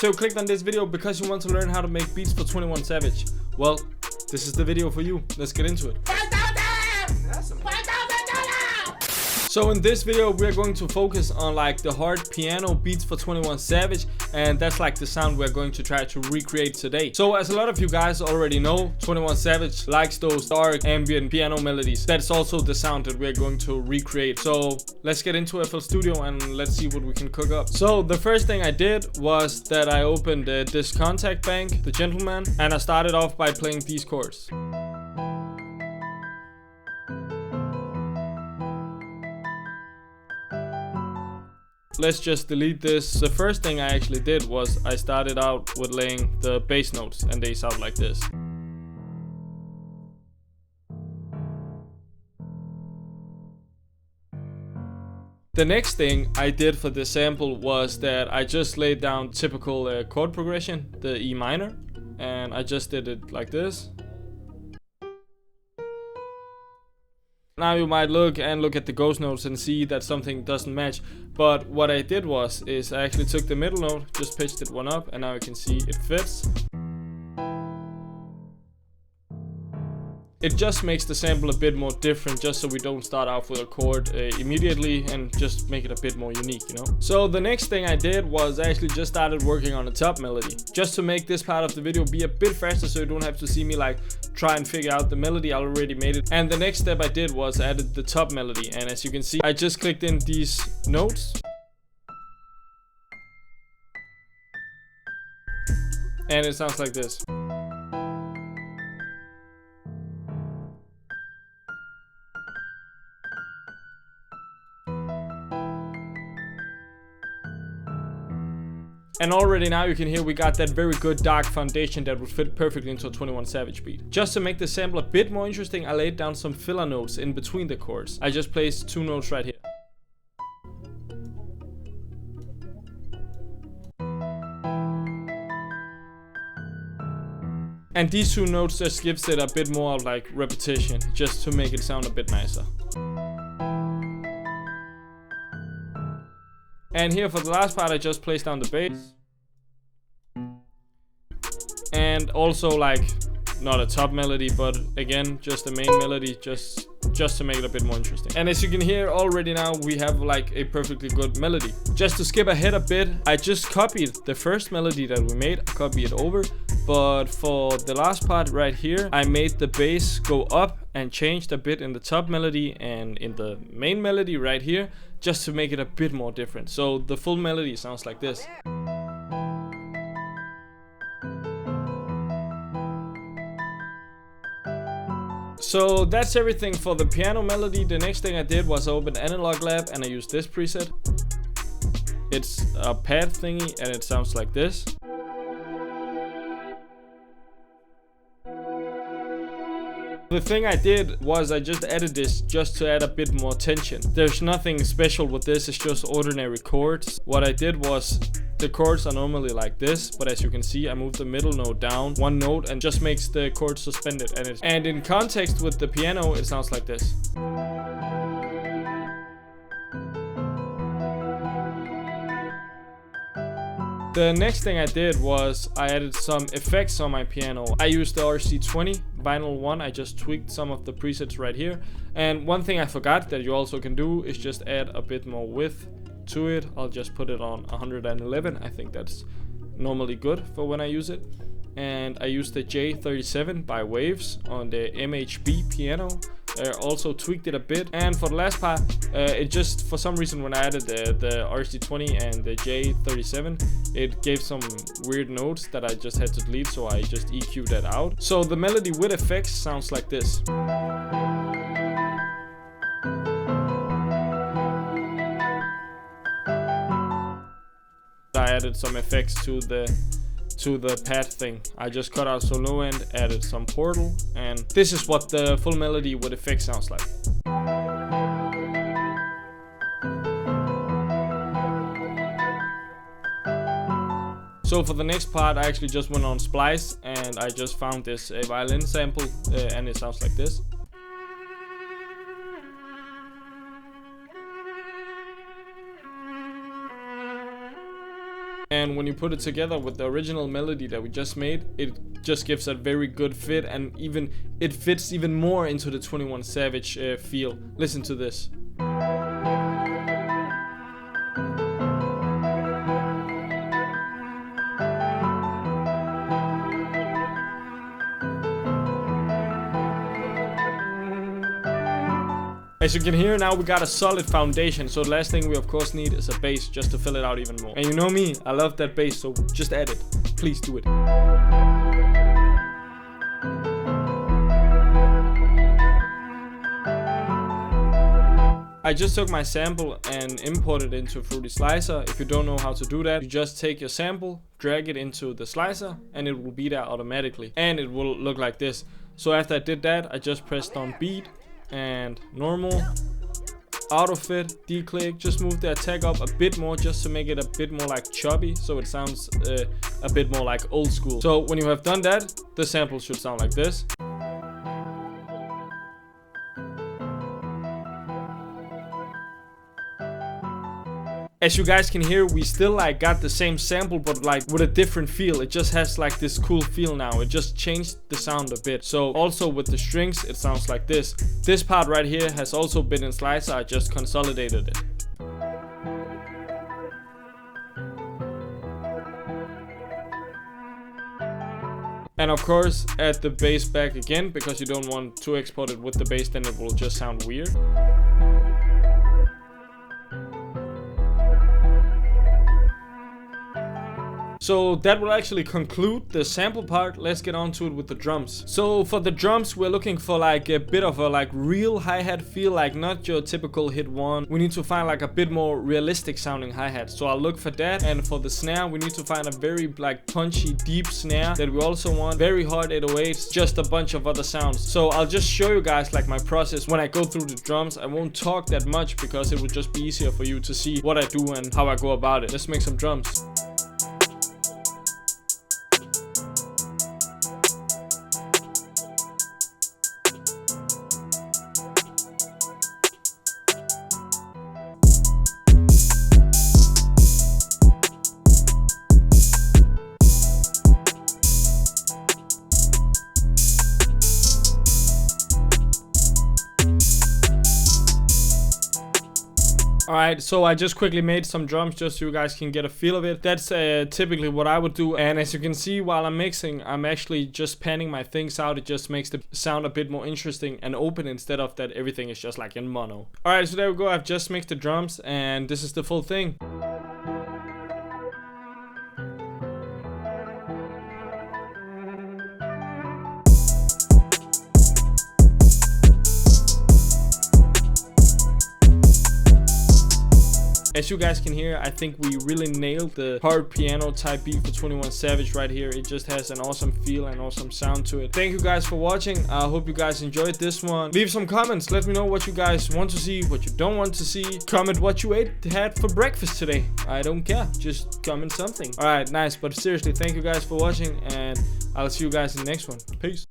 So you clicked on this video because you want to learn how to make beats for 21 Savage. Well, this is the video for you. Let's get into it. So in this video we're going to focus on like the hard piano beats for 21 Savage, and that's like the sound we're going to try to recreate today. So as a lot of you guys already know, 21 Savage likes those dark ambient piano melodies. That's also the sound that we're going to recreate. So let's get into FL Studio and let's see what we can cook up. So the first thing I did was that I opened this Kontakt Bank, the Gentleman, and I started off by playing these chords. Let's just delete this. The first thing I actually did was I started out with laying the bass notes, and they sound like this. The next thing I did for this sample was that I just laid down typical chord progression, the E minor, and I just did it like this. Now you might look at the ghost notes and see that something doesn't match, but what I did was I actually took the middle note, just pitched it one up, and now you can see it fits. It just makes the sample a bit more different, just so we don't start off with a chord immediately, and just make it a bit more unique, you know? So the next thing I did was I actually just started working on a top melody, just to make this part of the video be a bit faster, so you don't have to see me like try and figure out the melody. I already made it. And the next step I did was I added the top melody, and as you can see, I just clicked in these notes, and it sounds like this. And already now you can hear we got that very good dark foundation that would fit perfectly into a 21 Savage beat. Just to make the sample a bit more interesting, I laid down some filler notes in between the chords. I just placed two notes right here. And these two notes just gives it a bit more like repetition, just to make it sound a bit nicer. And here for the last part I just placed down the bass. And also like, not a top melody, but again, just the main melody, just to make it a bit more interesting. And as you can hear already now, we have like a perfectly good melody. Just to skip ahead a bit, I just copied the first melody that we made, I copied it over. But for the last part right here, I made the bass go up and changed a bit in the top melody and in the main melody right here, just to make it a bit more different. So the full melody sounds like this. So that's everything for the piano melody. The next thing I did was I opened Analog Lab and I used this preset. It's a pad thingy and it sounds like this. The thing I did was I just added this just to add a bit more tension. There's nothing special with this, it's just ordinary chords. What I did was, the chords are normally like this, but as you can see I moved the middle note down one note and just makes the chord suspended. And in context with the piano it sounds like this. The next thing I did was I added some effects on my piano. I used the RC20 Vinyl 1. I just tweaked some of the presets right here. And one thing I forgot that you also can do is just add a bit more width to it. I'll just put it on 111. I think that's normally good for when I use it. And I used the J37 by Waves on the MHB piano. Also tweaked it a bit. And for the last part, it just, for some reason when I added the RC20 and the J37, it gave some weird notes that I just had to delete, so I just EQ'd that out. So the melody with effects sounds like this. I added some effects to the pad thing. I just cut out some low end, added some portal, and this is what the full melody with effects sounds like. So for the next part I actually just went on Splice and I just found this violin sample and it sounds like this. And then when you put it together with the original melody that we just made, it just gives a very good fit, and even it fits even more into the 21 Savage feel. Listen to this. As you can hear, now we got a solid foundation, so the last thing we of course need is a bass just to fill it out even more. And you know me, I love that bass, so just add it. Please do it. I just took my sample and imported it into Fruity Slicer. If you don't know how to do that, you just take your sample, drag it into the slicer, and it will be there automatically. And it will look like this. So after I did that, I just pressed on beat and normal, auto fit, declick, just move the attack up a bit more just to make it a bit more like choppy, so it sounds a bit more like old school. So when you have done that, the sample should sound like this. As you guys can hear, we still like got the same sample, but like with a different feel. It just has like this cool feel now. It just changed the sound a bit. So also with the strings, it sounds like this. This part right here has also been in Slicer. I just consolidated it. And of course, add the bass back again, because you don't want to export it with the bass, then it will just sound weird. So that will actually conclude the sample part. Let's get on to it with the drums. So for the drums, we're looking for like a bit of a like real hi-hat feel, like not your typical hit one. We need to find like a bit more realistic sounding hi-hat. So I'll look for that. And for the snare, we need to find a very like punchy, deep snare that we also want. Very hard 808s, just a bunch of other sounds. So I'll just show you guys like my process when I go through the drums. I won't talk that much because it will just be easier for you to see what I do and how I go about it. Let's make some drums. Alright, so I just quickly made some drums just so you guys can get a feel of it. That's typically what I would do, and as you can see while I'm mixing, I'm actually just panning my things out. It just makes the sound a bit more interesting and open instead of that everything is just like in mono. Alright, so there we go. I've just mixed the drums and this is the full thing. As you guys can hear, I think we really nailed the hard piano type beat for 21 Savage right here. It just has an awesome feel and awesome sound to it. Thank you guys for watching. I hope you guys enjoyed this one. Leave some comments. Let me know what you guys want to see, what you don't want to see. Comment what you had for breakfast today. I don't care. Just comment something. Alright, nice. But seriously, thank you guys for watching, and I'll see you guys in the next one. Peace.